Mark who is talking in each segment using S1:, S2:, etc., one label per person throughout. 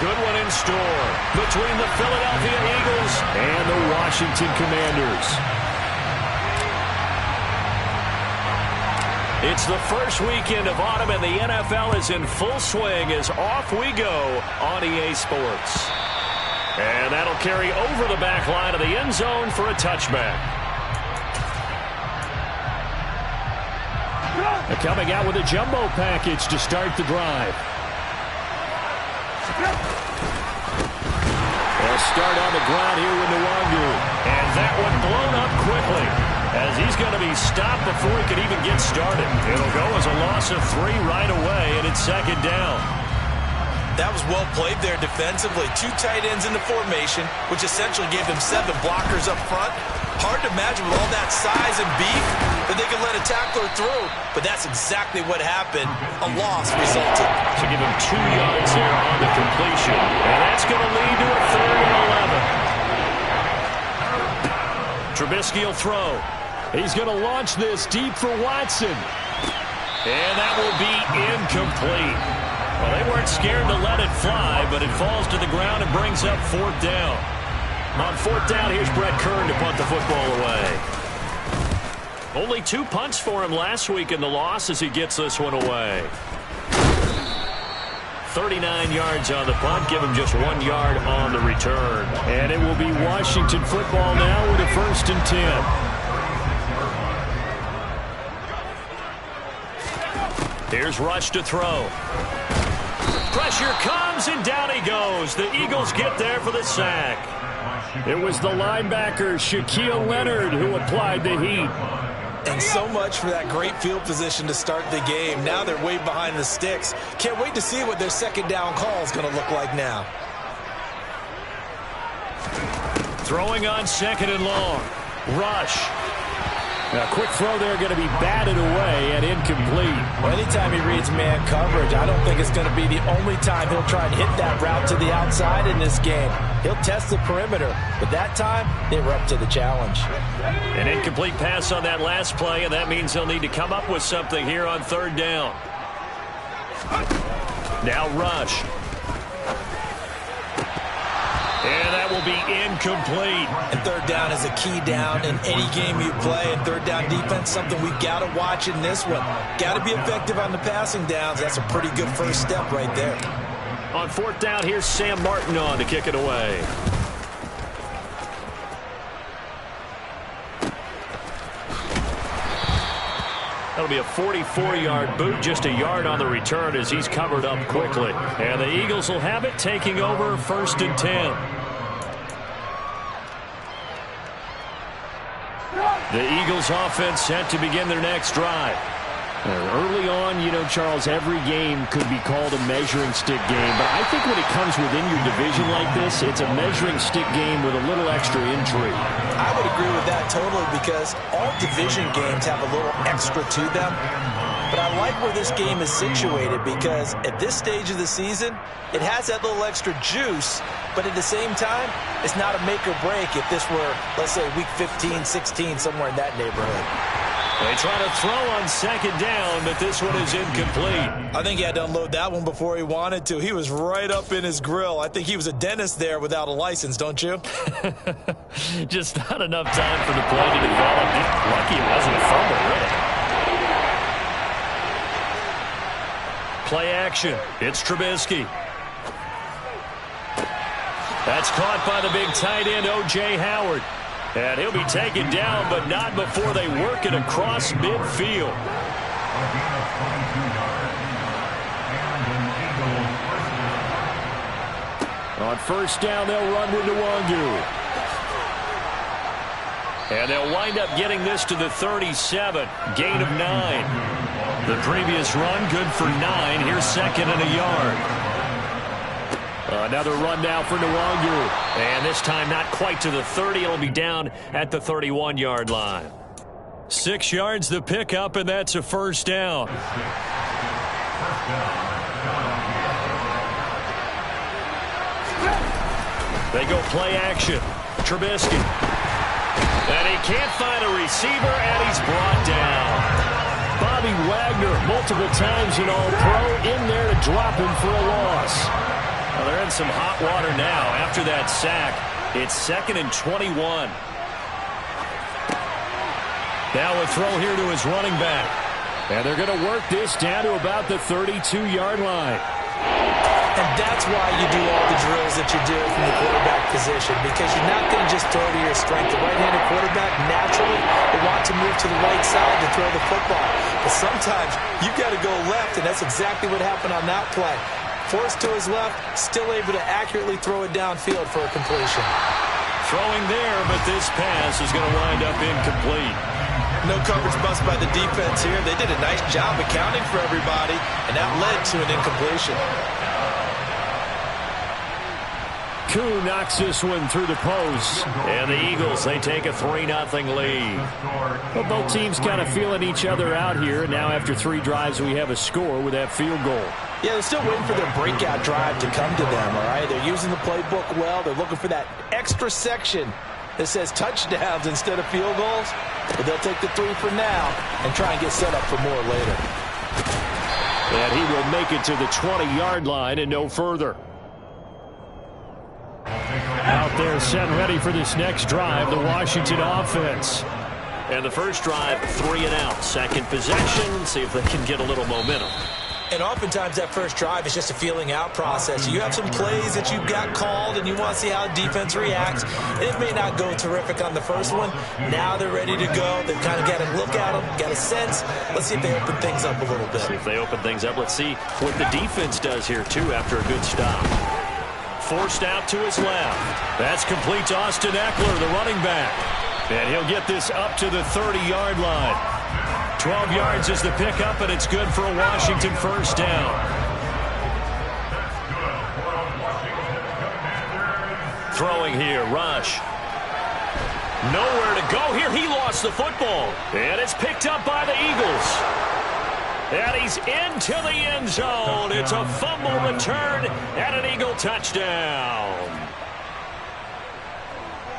S1: good one in store between the Philadelphia Eagles and the Washington Commanders. It's the first weekend of autumn, and the NFL is in full swing as off we go on EA Sports. And that'll carry over the back line of the end zone for a touchback. They're coming out with a jumbo package to start the drive. They'll start on the ground here with Nwangu. And that one blown up quickly, as he's going to be stopped before he can even get started. It'll go as a loss of 3 right away, and it's second down.
S2: That was well played there defensively. 2 tight ends in the formation, which essentially gave them 7 blockers up front. Hard to imagine with all that size and beef that they could let a tackler through, but that's exactly what happened. A loss resulted.
S1: To give him 2 yards there on the completion, and that's going to lead to a 3rd and 11. Trubisky will throw. He's going to launch this deep for Watson. And that will be incomplete. Well, they weren't scared to let it fly, but it falls to the ground and brings up 4th down. On 4th down, here's Brett Kern to punt the football away. Only 2 punts for him last week in the loss as he gets this one away. 39 yards on the punt, give him just 1 yard on the return. And it will be Washington football now with a 1st and 10. Here's Rush to throw. Pressure comes, and down he goes. The Eagles get there for the sack. It was the linebacker, Shaquille Leonard, who applied the heat.
S2: And so much for that great field position to start the game. Now they're way behind the sticks. Can't wait to see what their second down call is going to look like now.
S1: Throwing on 2nd and long. Rush. Now, quick throw there, going to be batted away and incomplete.
S2: Well, anytime he reads man coverage, I don't think it's going to be the only time he'll try and hit that route to the outside in this game. He'll test the perimeter, but that time, they were up to the challenge.
S1: An incomplete pass on that last play, and that means they'll need to come up with something here on 3rd down. Now Rush. And that will be incomplete.
S2: And 3rd down is a key down in any game you play. And 3rd down defense, something we've got to watch in this one. Got to be effective on the passing downs. That's a pretty good first step right there.
S1: On 4th down, here's Sam Martin on to kick it away. That'll be a 44-yard boot, just a yard on the return as he's covered up quickly. And the Eagles will have it, taking over 1st and 10. The Eagles offense set to begin their next drive. Early on, you know, Charles, every game could be called a measuring stick game. But I think when it comes within your division like this, it's a measuring stick game with a little extra intrigue.
S2: I would agree with that totally, because all division games have a little extra to them. But I like where this game is situated, because at this stage of the season, it has that little extra juice. But at the same time, it's not a make or break if this were, let's say, week 15, 16, somewhere in that neighborhood.
S1: They try to throw on 2nd down, but this one is incomplete.
S2: I think he had to unload that one before he wanted to. He was right up in his grill. I think he was a dentist there without a license, don't you?
S1: Just not enough time for the play to develop. Lucky it wasn't a fumble, really. Play action. It's Trubisky. That's caught by the big tight end, O.J. Howard. And he'll be taken down, but not before they work it across midfield. On 1st down, they'll run with Nwangu. And they'll wind up getting this to the 37. Gain of 9. The previous run, good for 9. Here's 2nd and a yard. Another run now for Nwangu. And this time not quite to the 30. It'll be down at the 31-yard line. 6 yards the pickup, and that's a 1st down. They go play action. Trubisky. And he can't find a receiver, and he's brought down. Bobby Wagner, multiple times in All-Pro, in there to drop him for a loss. Well, they're in some hot water now after that sack. It's 2nd and 21. Now a throw here to his running back. And they're going to work this down to about the 32-yard line.
S2: And that's why you do all the drills that you do from the quarterback position, because you're not going to just throw to your strength. The right-handed quarterback naturally will want to move to the right side to throw the football. But sometimes you've got to go left, and that's exactly what happened on that play. Forced to his left, still able to accurately throw it downfield for a completion.
S1: Throwing there, but this pass is going to wind up incomplete.
S2: No coverage bust by the defense here. They did a nice job accounting for everybody, and that led to an incompletion.
S1: Koo knocks this one through the post. And the Eagles, they take a 3-0 lead. Well, both teams kind of feeling each other out here. Now after 3 drives, we have a score with that field goal.
S2: Yeah, they're still waiting for their breakout drive to come to them, all right? They're using the playbook well. They're looking for that extra section that says touchdowns instead of field goals. But they'll take the 3 for now and try and get set up for more later.
S1: And he will make it to the 20-yard line and no further. Out there set and ready for this next drive, the Washington offense. And the first drive, 3 and out. Second possession, see if they can get a little momentum.
S2: And oftentimes that first drive is just a feeling out process. You have some plays that you've got called and you want to see how defense reacts. It may not go terrific on the first one. Now they're ready to go. They've kind of got to look at them, got a sense. Let's see if they open things up a little bit.
S1: See if they open things up. Let's see what the defense does here, too, after a good stop. Forced out to his left. That's complete to Austin Ekeler, the running back. And he'll get this up to the 30-yard line. 12 yards is the pickup, and it's good for a Washington first down. Throwing here, Rush. Nowhere to go here. He lost the football. And it's picked up by the Eagles. And he's into the end zone. It's a fumble return and an Eagle touchdown.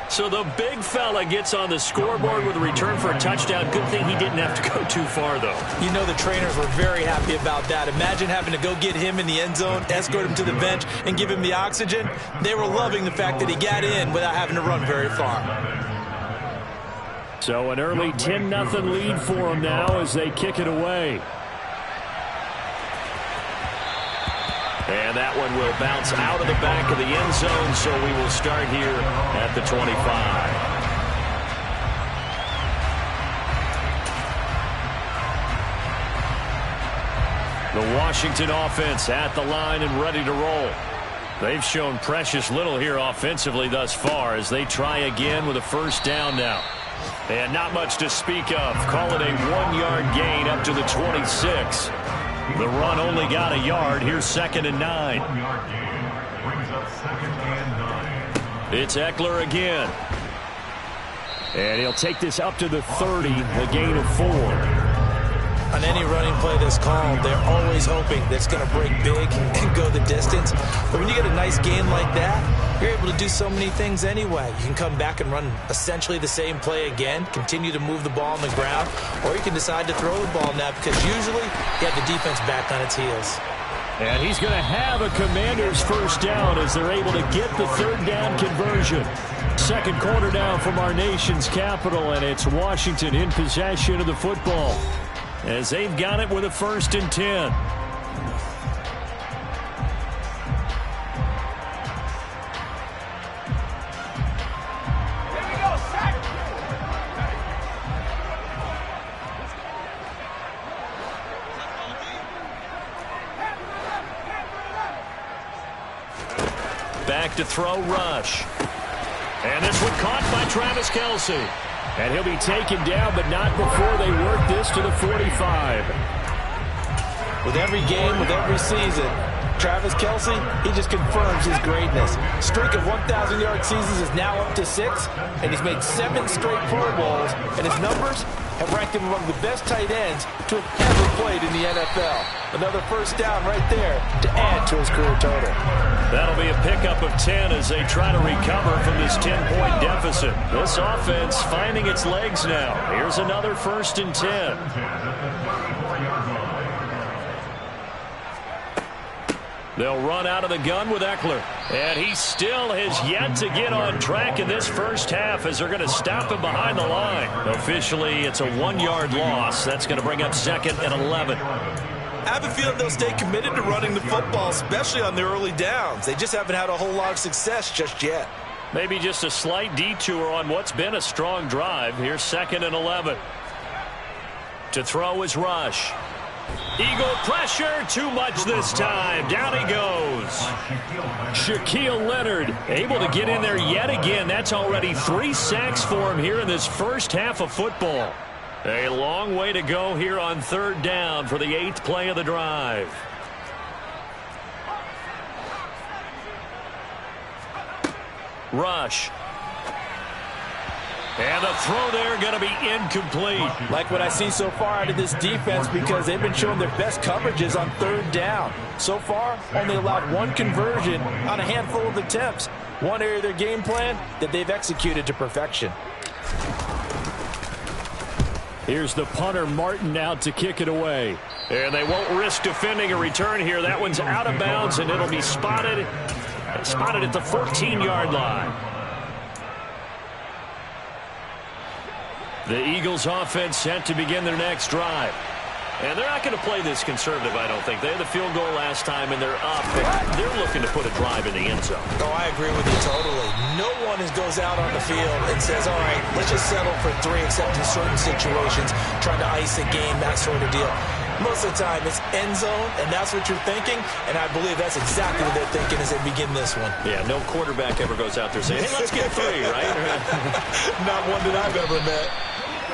S1: So the big fella gets on the scoreboard with a return for a touchdown. Good thing he didn't have to go too far, though.
S2: You know the trainers were very happy about that. Imagine having to go get him in the end zone, escort him to the bench, and give him the oxygen. They were loving the fact that he got in without having to run very far.
S1: So an early 10-0 lead for them now as they kick it away. And that one will bounce out of the back of the end zone, so we will start here at the 25. The Washington offense at the line and ready to roll. They've shown precious little here offensively thus far as they try again with a first down now. And not much to speak of. Call it a 1-yard gain up to the 26. The run only got a yard. Here's 2nd and 9. It's Ekeler again. And he'll take this up to the 30, a gain of 4.
S2: On any running play that's called, they're always hoping that it's going to break big and go the distance. But when you get a nice gain like that, you're able to do so many things anyway. You can come back and run essentially the same play again, continue to move the ball on the ground, or you can decide to throw the ball now because usually you have the defense back on its heels.
S1: And he's going to have a Commanders first down as they're able to get the third down conversion. Second quarter down from our nation's capital, and it's Washington in possession of the football as they've got it with a 1st and 10. Back to throw, Rush. And this one caught by Travis Kelce. And he'll be taken down, but not before they work this to the 45.
S2: With every game, with every season, Travis Kelce, he just confirms his greatness. Streak of 1,000-yard seasons is now up to 6, and he's made 7 straight Pro Bowls, and his numbers have ranked him among the best tight ends to have ever played in the NFL. Another first down right there to add to his career total.
S1: That'll be a pickup of 10 as they try to recover from this 10-point deficit. This offense finding its legs now. Here's another 1st and 10. They'll run out of the gun with Eckler. And he still has yet to get on track in this first half as they're going to stop him behind the line. Officially, it's a 1-yard loss. That's going to bring up 2nd and 11.
S2: I have a feeling they'll stay committed to running the football, especially on the early downs. They just haven't had a whole lot of success just yet.
S1: Maybe just a slight detour on what's been a strong drive. Here's 2nd and 11. To throw is Rush. Eagle pressure, too much this time. Down he goes. Shaquille Leonard able to get in there yet again. That's already 3 sacks for him here in this first half of football. A long way to go here on 3rd down for the 8th play of the drive. Rush. And the throw there going to be incomplete.
S2: Like what I see so far out of this defense because they've been showing their best coverages on 3rd down. So far, only allowed 1 conversion on a handful of attempts. One area of their game plan that they've executed to perfection.
S1: Here's the punter, Martin, out to kick it away. And they won't risk defending a return here. That one's out of bounds, and it'll be spotted at the 14-yard line. The Eagles offense set to begin their next drive. And they're not going to play this conservative, I don't think. They had the field goal last time, and they're up. They're looking to put a drive in the end zone.
S2: Oh, I agree with you totally. No one goes out on the field and says, all right, let's just settle for 3, except in certain situations, trying to ice a game, that sort of deal. Most of the time, it's end zone, and that's what you're thinking, and I believe that's exactly what they're thinking as they begin this one.
S1: Yeah, no quarterback ever goes out there saying, hey, let's get 3, right?
S2: Not one that I've ever met.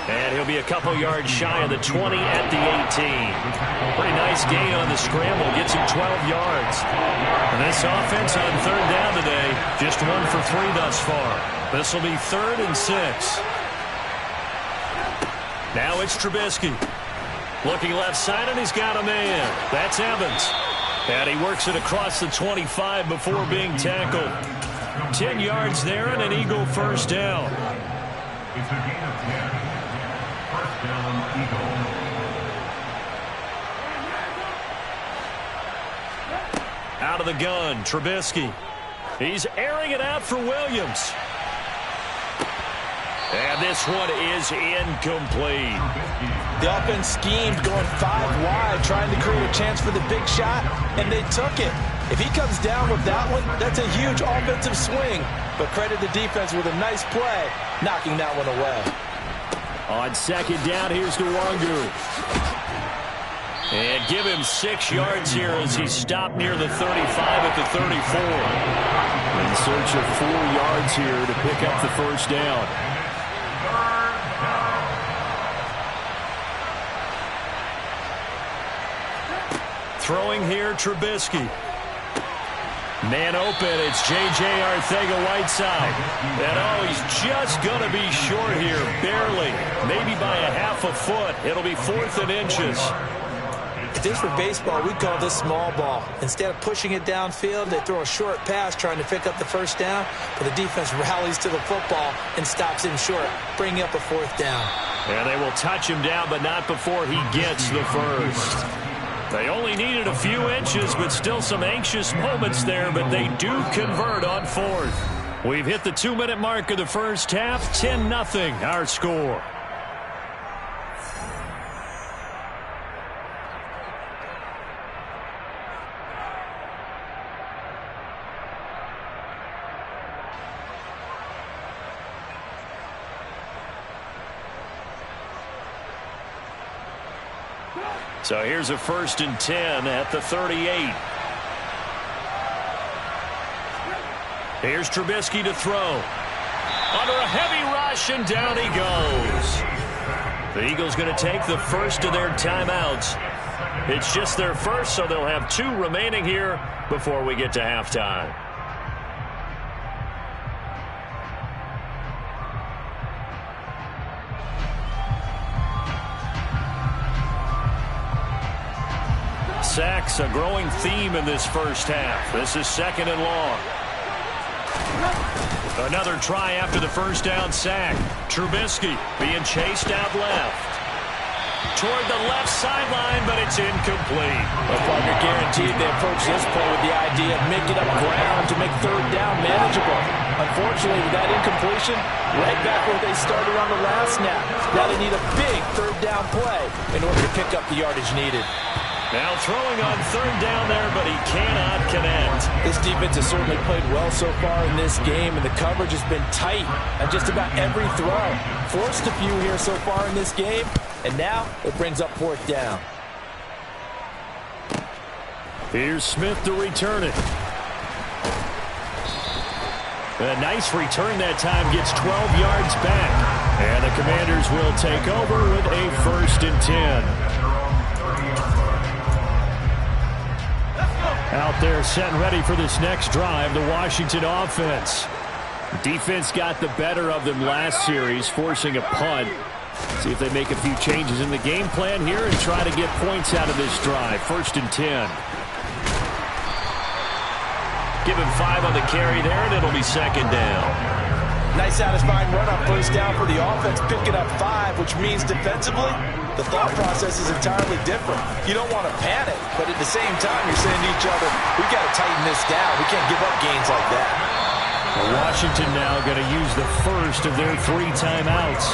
S1: And he'll be a couple yards shy of the 20 at the 18. Pretty nice gain on the scramble. Gets him 12 yards. And this offense on 3rd down today, just 1 for 3 thus far. This will be 3rd and 6. Now it's Trubisky. Looking left side, and he's got a man. That's Evans. And he works it across the 25 before being tackled. 10 yards there and an Eagle first down.
S3: It's a gain of 10. First down, Eagle.
S1: Out of the gun, Trubisky. He's airing it out for Williams. And this one is incomplete.
S2: The offense schemed going 5 wide, trying to create a chance for the big shot, and they took it. If he comes down with that one, that's a huge offensive swing. But credit the defense with a nice play, knocking that one away.
S1: On 2nd down, here's Nwangu. And give him 6 yards here as he's stopped near the 35 at the 34. In search of 4 yards here to pick up the first down. Throwing here, Trubisky. Man open, it's J.J. Arcega-Whiteside. And oh, he's just going to be short here, barely. Maybe by a half a foot. It'll be 4th and inches.
S2: If this were baseball, we'd call this small ball. Instead of pushing it downfield, they throw a short pass trying to pick up the first down, but the defense rallies to the football and stops him short, bringing up a 4th down.
S1: And they will touch him down, but not before he gets the first. They only needed a few inches, but still some anxious moments there, but they do convert on 4th. We've hit the 2-minute mark of the first half, 10-0 our score. So here's a 1st and 10 at the 38. Here's Trubisky to throw. Under a heavy rush, and down he goes. The Eagles going to take the first of their timeouts. It's just their first, so they'll have 2 remaining here before we get to halftime. Sacks, a growing theme in this first half. This is 2nd and long. Another try after the first down sack. Trubisky being chased out left. toward the left sideline, but it's incomplete.
S2: Well, partner, guaranteed they approach this play with the idea of making up ground to make third down manageable. Unfortunately, with that incompletion, right back where they started on the last snap. Now they need a big third down play in order to pick up the yardage needed.
S1: Now throwing on third down there, but he cannot connect.
S2: This defense has certainly played well so far in this game, and the coverage has been tight on just about every throw. Forced a few here so far in this game, and now it brings up fourth down.
S1: Here's Smith to return it. A nice return that time, gets 12 yards back. And the Commanders will take over with a 1st and 10. Out there set and ready for this next drive, the Washington offense. Defense got the better of them last series, forcing a punt. See if they make a few changes in the game plan here and try to get points out of this drive. 1st and 10. Give him 5 on the carry there, and it'll be 2nd down.
S2: Nice satisfying run on 1st down for the offense, picking up 5, which means defensively, the thought process is entirely different. You don't want to panic, but at the same time, you're saying to each other, we've got to tighten this down. We can't give up gains like that.
S1: Washington now going to use the first of their 3 timeouts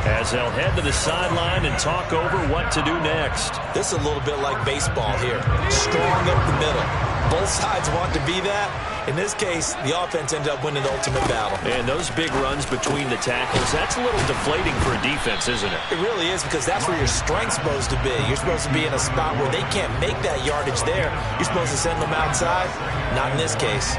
S1: as they'll head to the sideline and talk over what to do next.
S2: This is a little bit like baseball here. Strong up the middle. Both sides want to be that. In this case, the offense ended up winning the ultimate battle.
S1: And those big runs between the tackles, that's a little deflating for a defense, isn't it?
S2: It really is, because that's where your strength's supposed to be. You're supposed to be in a spot where they can't make that yardage there. You're supposed to send them outside. Not in this case.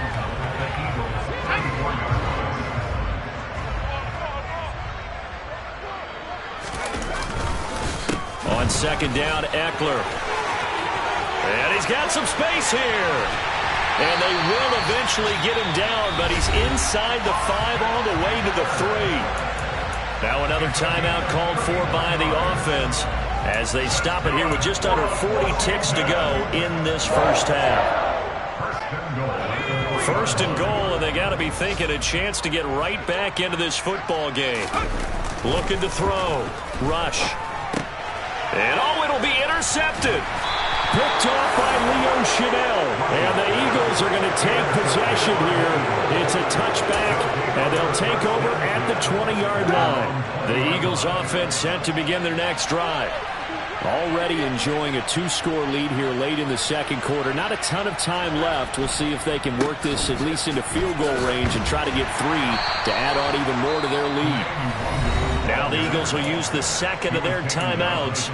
S1: On 2nd down, Eckler. And he's got some space here. And they will eventually get him down, but he's inside the 5 all the way to the 3. Now another timeout called for by the offense as they stop it here with just under 40 ticks to go in this first half. 1st and goal, and they got to be thinking a chance to get right back into this football game. Looking to throw. Rush. And oh, it'll be intercepted. Picked off by Leo Chanel. And the Eagles are going to take possession here. It's a touchback, and they'll take over at the 20-yard line. The Eagles offense set to begin their next drive. Already enjoying a 2-score lead here late in the 2nd quarter. Not a ton of time left. We'll see if they can work this at least into field goal range and try to get 3 to add on even more to their lead. Now the Eagles will use the 2nd of their timeouts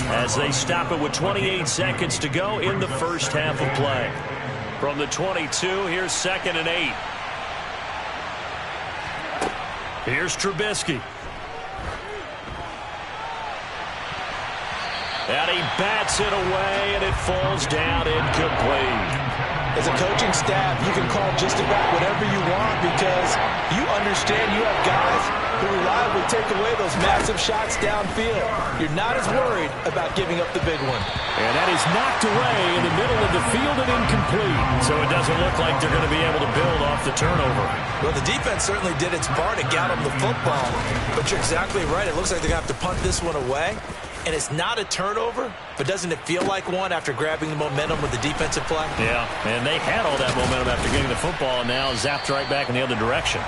S1: as they stop it with 28 seconds to go in the first half of play. From the 22, here's 2nd and 8. Here's Trubisky. And he bats it away, and it falls down incomplete.
S2: As a coaching staff, you can call just about whatever you want because you understand you have guys who reliably take away those massive shots downfield. You're not as worried about giving up the big one.
S1: And that is knocked away in the middle of the field and incomplete. So it doesn't look like they're going to be able to build off the turnover.
S2: Well, the defense certainly did its part to get them the football. But you're exactly right. It looks like they're going to have to punt this one away. And it's not a turnover, but doesn't it feel like one after grabbing the momentum with the defensive play?
S1: Yeah, and they had all that momentum after getting the football, and now zapped right back in the other direction.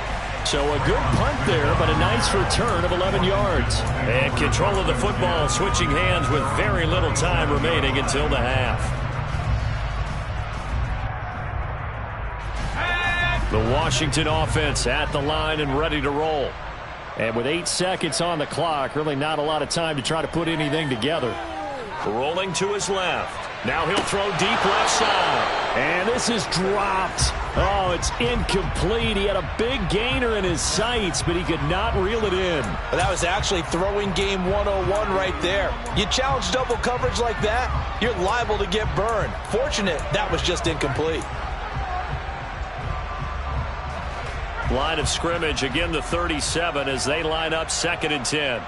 S1: So a good punt there, but a nice return of 11 yards. And control of the football, switching hands with very little time remaining until the half. The Washington offense at the line and ready to roll. And with 8 seconds on the clock, really not a lot of time to try to put anything together. Rolling to his left. Now he'll throw deep left side. And this is dropped. Oh, it's incomplete. He had a big gainer in his sights, but he could not reel it in.
S2: Well, that was actually throwing game 101 right there. You challenge double coverage like that, you're liable to get burned. Fortunate that was just incomplete.
S1: Line of scrimmage, again the 37 as they line up 2nd and 10.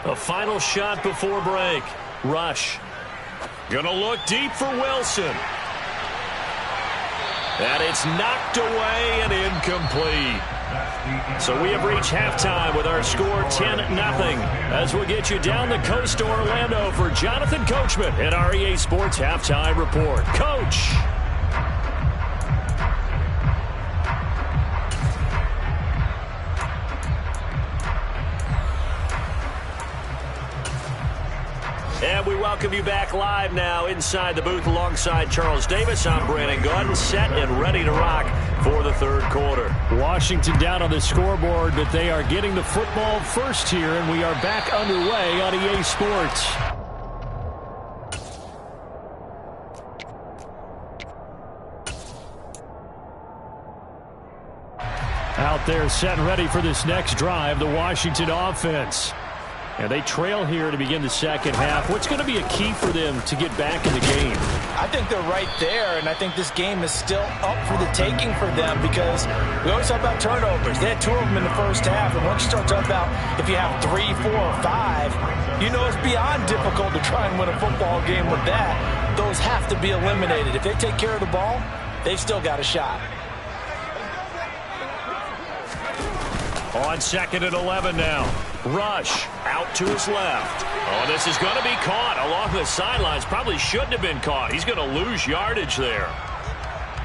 S1: A final shot before break. Rush. Gonna look deep for Wilson. And it's knocked away and incomplete. So we have reached halftime with our score 10-0 as we'll get you down the coast to Orlando for Jonathan Coachman at our EA Sports Halftime Report. Coach. And we welcome you back live now inside the booth alongside Charles Davis. I'm Brandon Gaudin, set and ready to rock for the third quarter. Washington down on the scoreboard, but they are getting the football first here, and we are back underway on EA Sports. Out there set and ready for this next drive, the Washington offense. And they trail here to begin the second half. What's going to be a key for them to get back in the game?
S2: I think they're right there, and I think this game is still up for the taking for them because we always talk about turnovers. They had 2 of them in the first half, and once you start talking about if you have 3, 4, or 5, you know it's beyond difficult to try and win a football game with that. Those have to be eliminated. If they take care of the ball, they've still got a shot.
S1: On 2nd and 11 now. Rush out to his left. Oh, this is going to be caught along the sidelines. Probably shouldn't have been caught. He's going to lose yardage there.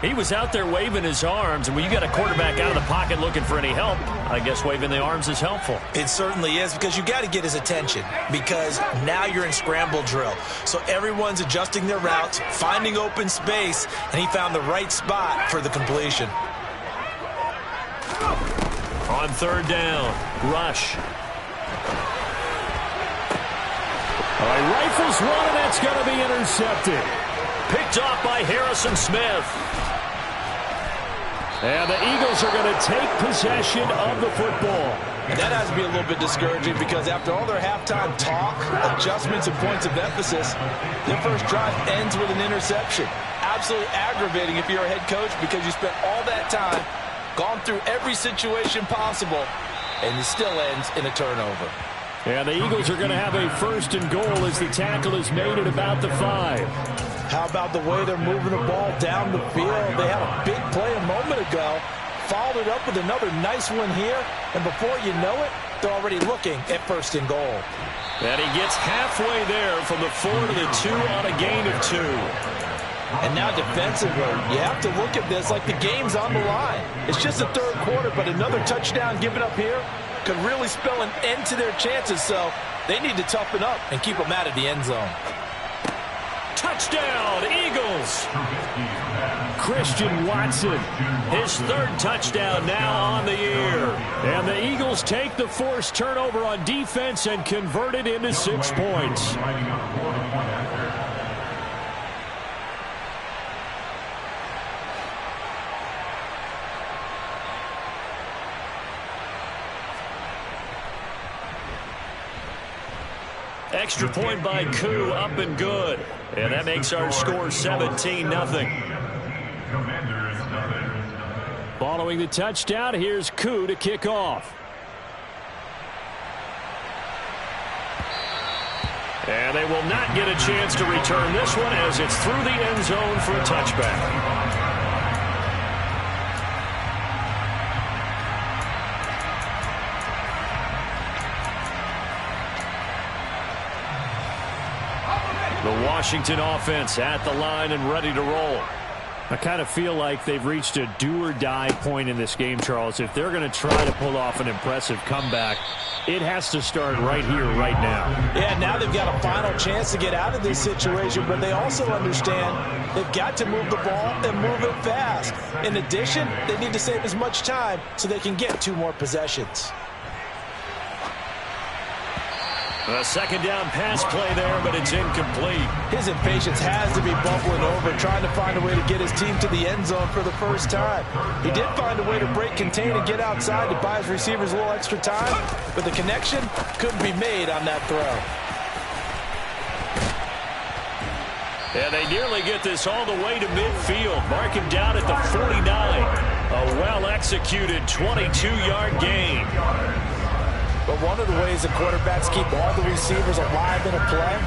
S1: He was out there waving his arms, and when you got a quarterback out of the pocket looking for any help, I guess waving the arms is helpful.
S2: It certainly is, because you got to get his attention, because now you're in scramble drill. So everyone's adjusting their routes, finding open space, and he found the right spot for the completion.
S1: On 3rd down, Rush. All right, rifles one, and that's going to be intercepted. Picked off by Harrison Smith. And the Eagles are going to take possession of the football.
S2: That has to be a little bit discouraging because after all their halftime talk, adjustments, and points of emphasis, their first drive ends with an interception. Absolutely aggravating if you're a head coach because you spent all that time, gone through every situation possible, and it still ends in a turnover.
S1: And the Eagles are going to have a 1st and goal as the tackle is made at about the 5.
S2: How about the way they're moving the ball down the field? They had a big play a moment ago, followed it up with another nice one here, and before you know it, they're already looking at 1st and goal.
S1: And he gets halfway there from the 4 to the 2 on a gain of 2.
S2: And now defensively, you have to look at this like the game's on the line. It's just the 3rd quarter, but another touchdown given up here could really spell an end to their chances, so they need to toughen up and keep them out of the end zone.
S1: Touchdown, Eagles! Christian Watson, his 3rd touchdown now on the year. And the Eagles take the forced turnover on defense and convert it into 6 points. Extra point by Koo, up and good. And that makes our score 17-0. Following the touchdown, here's Koo to kick off. And they will not get a chance to return this one as it's through the end zone for a touchback. The Washington offense at the line and ready to roll. I kind of feel like they've reached a do-or-die point in this game, Charles. If they're going to try to pull off an impressive comeback, it has to start right here, right now.
S2: Yeah, now they've got a final chance to get out of this situation, but they also understand they've got to move the ball and move it fast. In addition, they need to save as much time so they can get 2 more possessions.
S1: A 2nd down pass play there, but it's incomplete.
S2: His impatience has to be bubbling over, trying to find a way to get his team to the end zone for the first time. He did find a way to break contain and get outside to buy his receivers a little extra time, but the connection couldn't be made on that throw.
S1: And they nearly get this all the way to midfield. Mark him down at the 49. A well-executed 22-yard gain.
S2: But one of the ways the quarterbacks keep all the receivers alive in a play,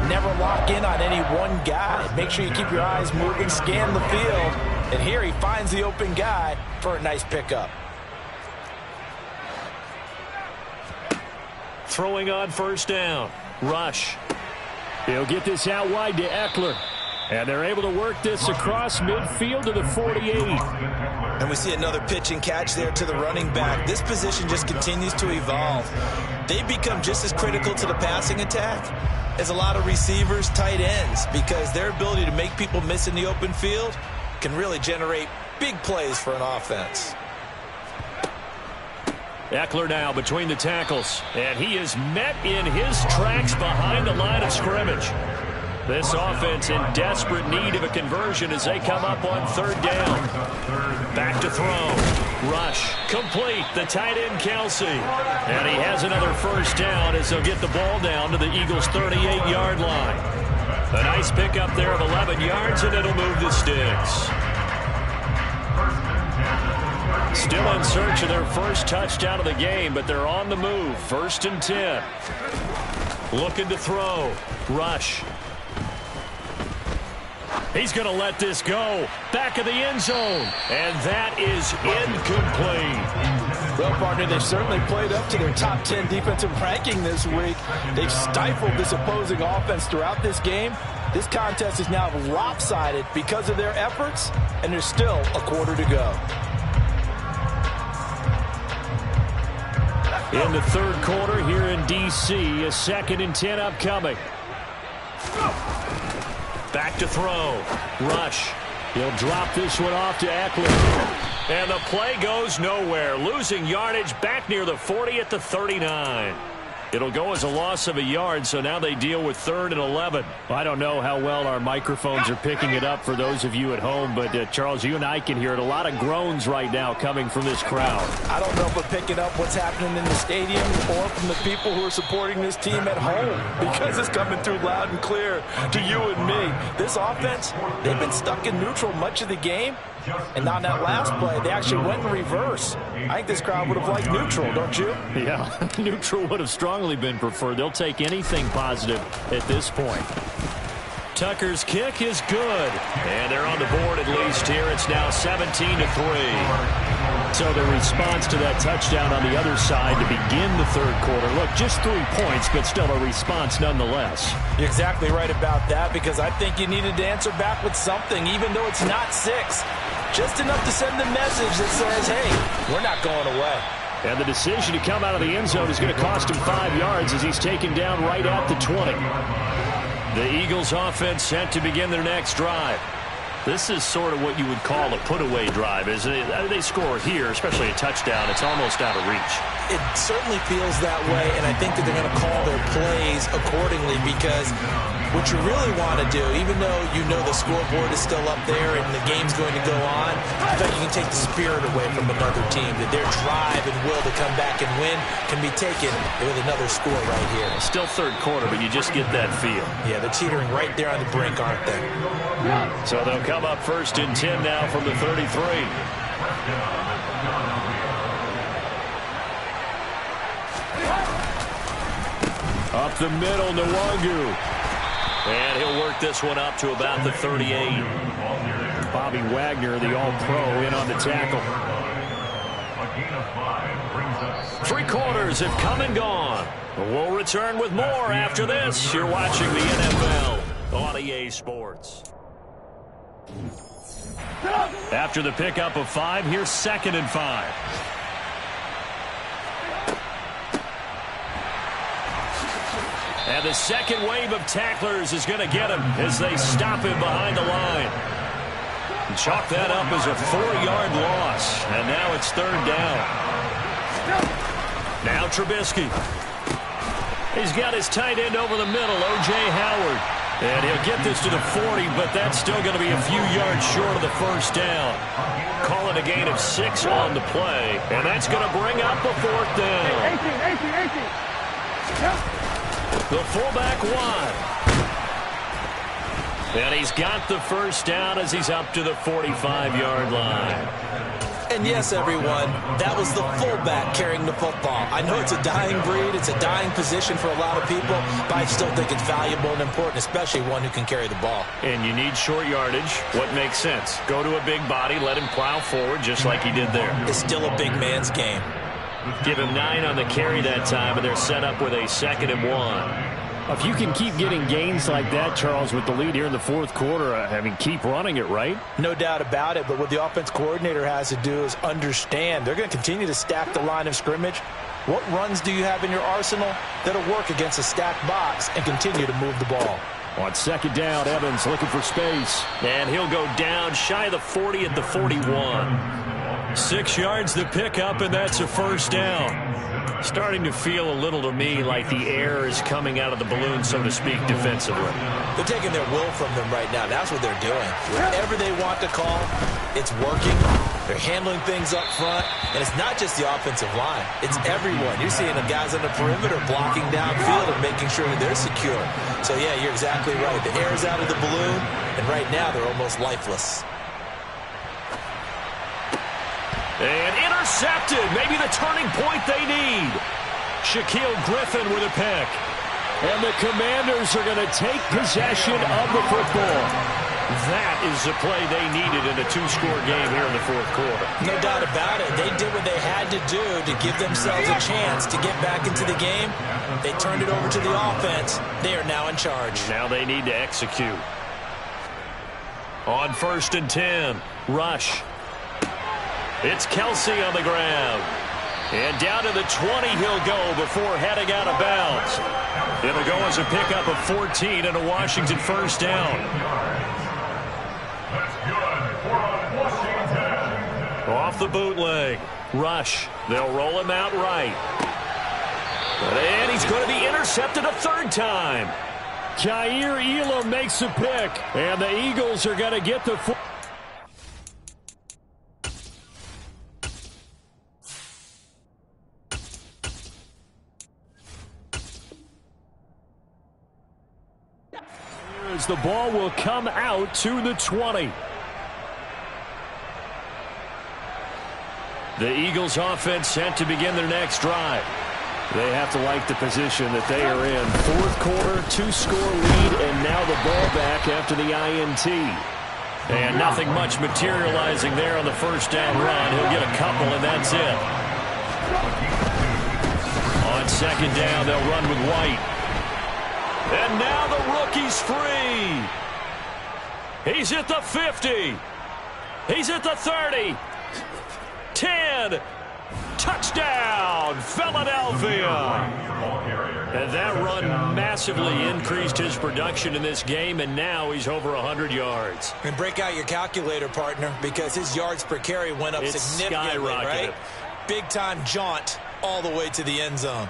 S2: never lock in on any one guy. Make sure you keep your eyes moving, scan the field. And here he finds the open guy for a nice pickup.
S1: throwing on first down. Rush. He'll get this out wide to Eckler. And they're able to work this across midfield to the 48.
S2: And we see another pitch and catch there to the running back. This position just continues to evolve. They become just as critical to the passing attack as a lot of receivers, tight ends, because their ability to make people miss in the open field can really generate big plays for an offense.
S1: Eckler now between the tackles, and he is met in his tracks behind the line of scrimmage. This offense in desperate need of a conversion as they come up on third down. Back to throw. Rush. Complete. The tight end, Kelsey. And he has another first down as they'll get the ball down to the Eagles' 38-yard line. A nice pickup there of 11 yards, and it'll move the sticks. Still in search of their first touchdown of the game, but they're on the move. 1st and 10. Looking to throw. Rush. He's going to let this go. Back of the end zone. And that is incomplete.
S2: Well, partner, they've certainly played up to their top 10 defensive ranking this week. They've stifled this opposing offense throughout this game. This contest is now lopsided because of their efforts, and there's still a quarter to go.
S1: In the third quarter here in D.C., a 2nd and 10 upcoming. Back to throw. Rush. He'll drop this one off to Eckler. And the play goes nowhere. Losing yardage back near the 40 at the 39. It'll go as a loss of a yard, so now they deal with 3rd and 11. I don't know how well our microphones are picking it up for those of you at home, but Charles, you and I can hear it. A lot of groans right now coming from this crowd.
S2: I don't know if we're picking up what's happening in the stadium or from the people who are supporting this team at home, because it's coming through loud and clear to you and me. This offense, they've been stuck in neutral much of the game, and on that last play, they actually went in reverse. I think this crowd would have liked neutral, don't you?
S1: Yeah, neutral would have strongly been preferred. They'll take anything positive at this point. Tucker's kick is good. And they're on the board at least here. It's now 17-3. So the response to that touchdown on the other side to begin the third quarter. Look, just 3 points, but still a response nonetheless.
S2: You're exactly right about that, because I think you needed to answer back with something, even though it's not 6. Just enough to send the message that says, hey, we're not going away.
S1: And the decision to come out of the end zone is going to cost him 5 yards as he's taken down right at the 20. The Eagles offense set to begin their next drive. This is sort of what you would call a put-away drive. As they score here, especially a touchdown, it's almost out of reach.
S2: It certainly feels that way, and I think that they're going to call their plays accordingly, because what you really want to do, even though you know the scoreboard is still up there and the game's going to go on, I think you can take the spirit away from another team, that their drive and will to come back and win can be taken with another score right here.
S1: Still third quarter, but you just get that feel.
S2: Yeah, they're teetering right there on the brink, aren't they?
S1: So they'll come up 1st and 10 now from the 33. Up the middle, Nwangu. And he'll work this one up to about the 38. Bobby Wagner, the All-Pro, in on the tackle. 3 quarters have come and gone. We'll return with more after this. You're watching the NFL on EA Sports. After the pickup of 5, here's 2nd and 5. And the second wave of tacklers is going to get him as they stop him behind the line. And chalk that up as a 4-yard loss. And now it's 3rd down. Now Trubisky. He's got his tight end over the middle, O.J. Howard. And he'll get this to the 40, but that's still going to be a few yards short of the first down. Call it a gain of 6 on the play, and that's going to bring up a 4th down. 18. The fullback wide. And he's got the first down as he's up to the 45-yard line.
S2: And yes, everyone, that was the fullback carrying the football. I know it's a dying breed, it's a dying position for a lot of people, but I still think it's valuable and important, especially one who can carry the ball.
S1: And you need short yardage. What makes sense? Go to a big body, let him plow forward just like he did there.
S2: It's still a big man's game.
S1: Give him 9 on the carry that time, and they're set up with a 2nd and 1.
S4: If you can keep getting gains like that, Charles, with the lead here in the fourth quarter, I mean, keep running it, right?
S2: No doubt about it, but what the offense coordinator has to do is understand they're going to continue to stack the line of scrimmage. What runs do you have in your arsenal that'll work against a stacked box and continue to move the ball?
S4: On 2nd down, Evans looking for space.
S1: And he'll go down shy of the 40 at the 41. 6 yards to pick up, and that's a 1st down. Starting to feel a little to me like the air is coming out of the balloon, so to speak, defensively.
S2: They're taking their will from them right now. That's what they're doing. Whatever they want to call, it's working. They're handling things up front, and it's not just the offensive line. It's everyone. You're seeing the guys on the perimeter blocking downfield and making sure that they're secure. So, yeah, you're exactly right. The air's out of the balloon, and right now they're almost lifeless.
S1: And intercepted. Maybe the turning point they need. Shaquill Griffin with a pick.
S4: And the Commanders are going to take possession of the football.
S1: That is the play they needed in a 2-score game here in the fourth quarter.
S2: No doubt about it. They did what they had to do to give themselves a chance to get back into the game. They turned it over to the offense. They are now in charge.
S1: Now they need to execute. On 1st and 10, rush. It's Kelsey on the ground. And down to the 20 he'll go before heading out of bounds. It'll go as a pickup of 14 and a Washington 1st down.
S3: That's good for Washington.
S1: Off the bootleg. Rush. They'll roll him out right. And he's going to be intercepted a 3rd time.
S4: Kaiir Elam makes a pick. And the Eagles are going to get the as the ball will come out to the 20.
S1: The Eagles offense set to begin their next drive.
S4: They have to like the position that they are in. Fourth quarter, 2-score lead, and now the ball back after the INT.
S1: And nothing much materializing there on the 1st down run. He'll get a couple, and that's it. On 2nd down, they'll run with White. And now the rookie's free. He's at the 50. He's at the 30. 10. Touchdown, Philadelphia. And that run massively increased his production in this game, and now he's over 100 yards.
S2: And break out your calculator, partner, because his yards per carry went up significantly, right? Big-time jaunt all the way to the end zone.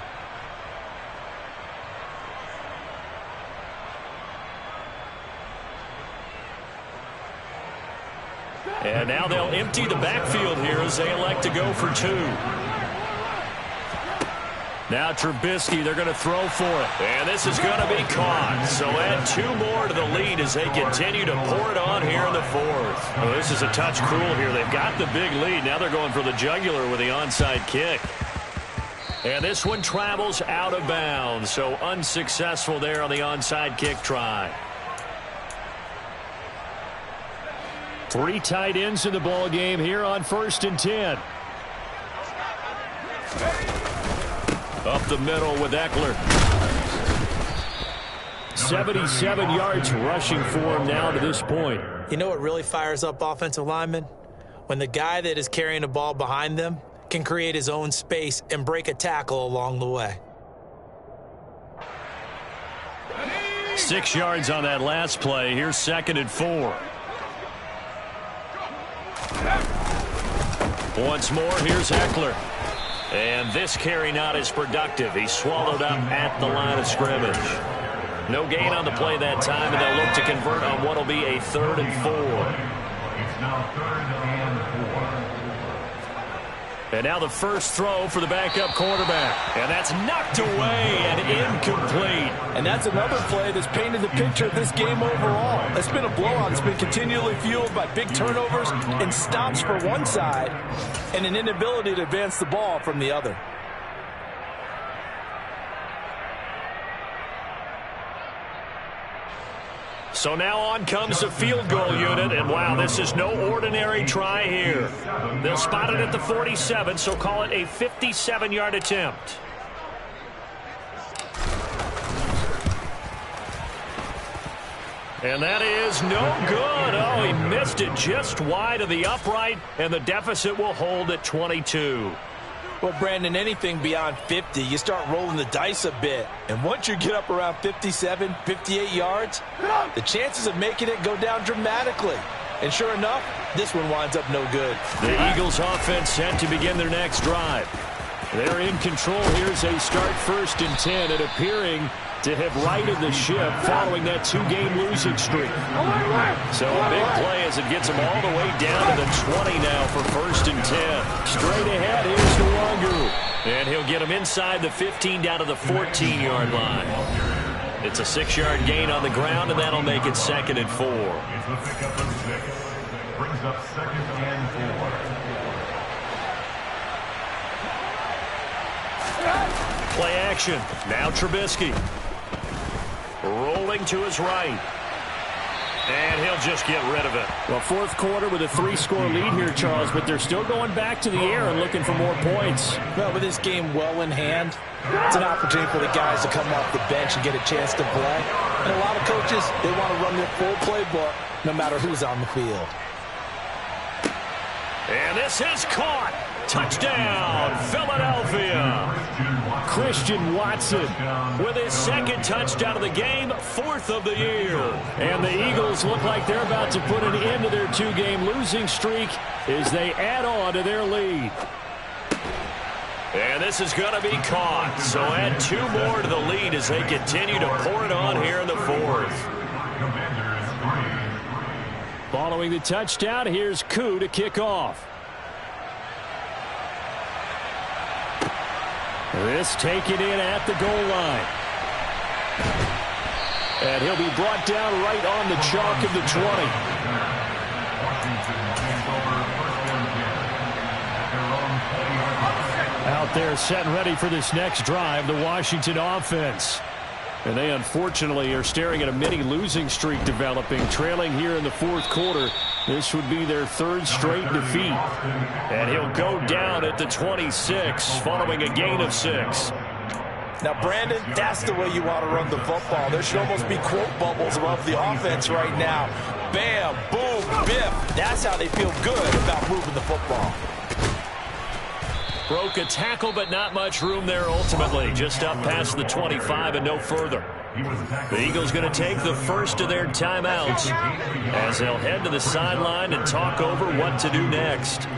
S1: And now they'll empty the backfield here as they elect to go for 2. Now Trubisky, they're going to throw for it. And this is going to be caught. So add 2 more to the lead as they continue to pour it on here in the 4th. Well, this is a touch cruel here. They've got the big lead. Now they're going for the jugular with the onside kick. And this one travels out of bounds. So unsuccessful there on the onside kick try.
S4: 3 tight ends in the ball game here on 1st and 10.
S1: Up the middle with Eckler.
S4: 77 yards rushing for him now to this point.
S2: You know what really fires up offensive linemen? When the guy that is carrying the ball behind them can create his own space and break a tackle along the way.
S1: 6 yards on that last play. Here's 2nd and 4. Once more, here's Eckler. And this carry not as productive. He's swallowed up at the line of scrimmage. No gain on the play that time, and they'll look to convert on what will be a 3rd and 4.
S3: It's now 3rd and 4.
S1: And now the first throw for the backup quarterback. And that's knocked away and incomplete.
S5: And that's another play that's painted the picture of this game overall. It's been a blowout. It's been continually fueled by big turnovers and stops for one side and an inability to advance the ball from the other.
S1: So now on comes the field goal unit, and wow, this is no ordinary try here. They'll spot it at the 47, so call it a 57-yard attempt. And that is no good. Oh, he missed it just wide of the upright, and the deficit will hold at 22.
S2: Well, Brandon, anything beyond 50, you start rolling the dice a bit. And once you get up around 57, 58 yards, the chances of making it go down dramatically. And sure enough, this one winds up no good.
S1: The Eagles offense set to begin their next drive. They're in control. Here's a start 1st and 10, and appearing to have righted the ship following that 2-game losing streak. So a big play as it gets them all the way down to the 20 now for 1st and 10. Straight ahead, here's Nwangu. And he'll get him inside the 15 down to the 14-yard line. It's a 6-yard gain on the ground, and that'll make it 2nd and 4.
S3: It's a pickup of 6. Brings up 2nd and 4.
S1: Play action. Now Trubisky. Rolling to his right. And he'll just get rid of it.
S4: Well, 4th quarter with a 3-score lead here, Charles, but they're still going back to the air and looking for more points.
S2: Well, with this game well in hand, it's an opportunity for the guys to come off the bench and get a chance to play. And a lot of coaches, they want to run their full playbook no matter who's on the field.
S1: And this is caught. Touchdown, Philadelphia.
S4: Christian Watson
S1: with his 2nd touchdown of the game, 4th of the year.
S4: And the Eagles look like they're about to put an end to their 2-game losing streak as they add on to their lead.
S1: And this is going to be caught. So add 2 more to the lead as they continue to pour it on here in the 4th.
S4: Following the touchdown, here's Koo to kick off. This taken in at the goal line. And he'll be brought down right on the chalk of the 20. Out there set and ready for this next drive, the Washington offense. And they unfortunately are staring at a mini losing streak developing, trailing here in the 4th quarter. This would be their 3rd straight defeat.
S1: And he'll go down at the 26 following a gain of 6.
S2: Now, Brandon, that's the way you want to run the football. There should almost be quote bubbles above the offense right now. Bam, boom, biff. That's how they feel good about moving the football.
S1: Broke a tackle, but not much room there ultimately. Just up past the 25 and no further. The Eagles going to take the first of their timeouts as they'll head to the sideline and talk over what to do next.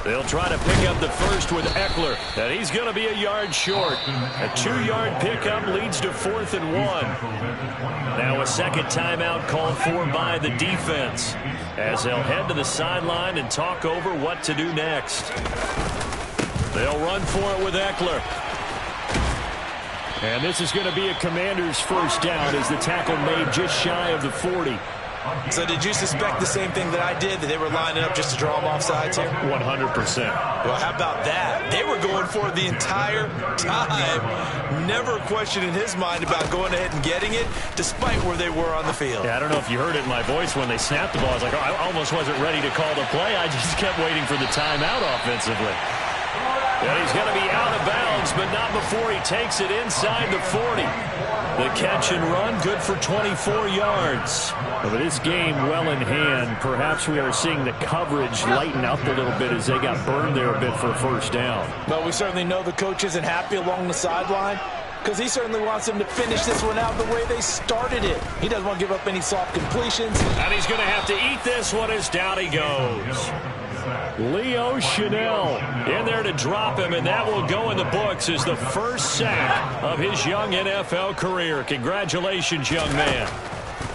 S1: They'll try to pick up the first with Eckler, and he's going to be a yard short. A 2-yard pickup leads to 4th and 1. Now a 2nd timeout called for by the defense as they'll head to the sideline and talk over what to do next. They'll run for it with Eckler.
S4: And this is going to be a Commanders' 1st down as the tackle made just shy of the 40.
S2: So did you suspect the same thing that I did, that they were lining up just to draw them off sides here?
S1: 100%.
S2: Well, how about that? They were going for it the entire time. Never a question in his mind about going ahead and getting it, despite where they were on the field.
S1: Yeah, I don't know if you heard it in my voice when they snapped the ball. I was like, oh, I almost wasn't ready to call the play. I just kept waiting for the timeout offensively. And he's going to be out of bounds, but not before he takes it inside the 40. The catch and run, good for 24 yards.
S4: But with this game well in hand, perhaps we are seeing the coverage lighten up a little bit as they got burned there a bit for a 1st down.
S2: Well, we certainly know the coach isn't happy along the sideline because he certainly wants them to finish this one out the way they started it. He doesn't want to give up any soft completions.
S1: And he's going to have to eat this one as down he goes.
S4: Leo Chanel
S1: in there to drop him, and that will go in the books as the 1st sack of his young NFL career. Congratulations, young man.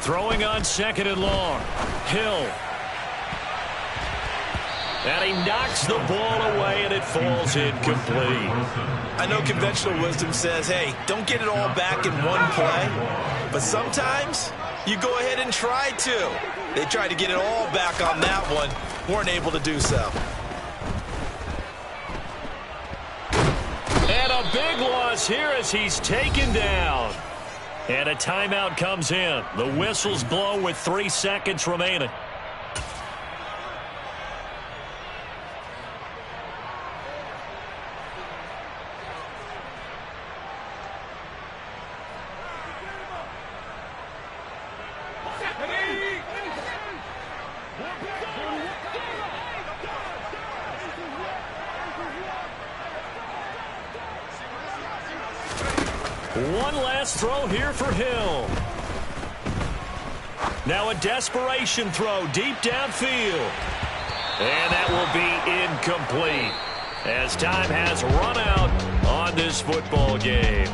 S1: Throwing on 2nd and long. Hill. And he knocks the ball away, and it falls incomplete.
S2: I know conventional wisdom says, hey, don't get it all back in one play. But sometimes you go ahead and try to. They tried to get it all back on that one. Weren't able to do so.
S1: And a big loss here as he's taken down. And a timeout comes in. The whistles blow with 3 seconds remaining. One last throw here for Hill. Now a desperation throw deep downfield. And that will be incomplete as time has run out on this football game.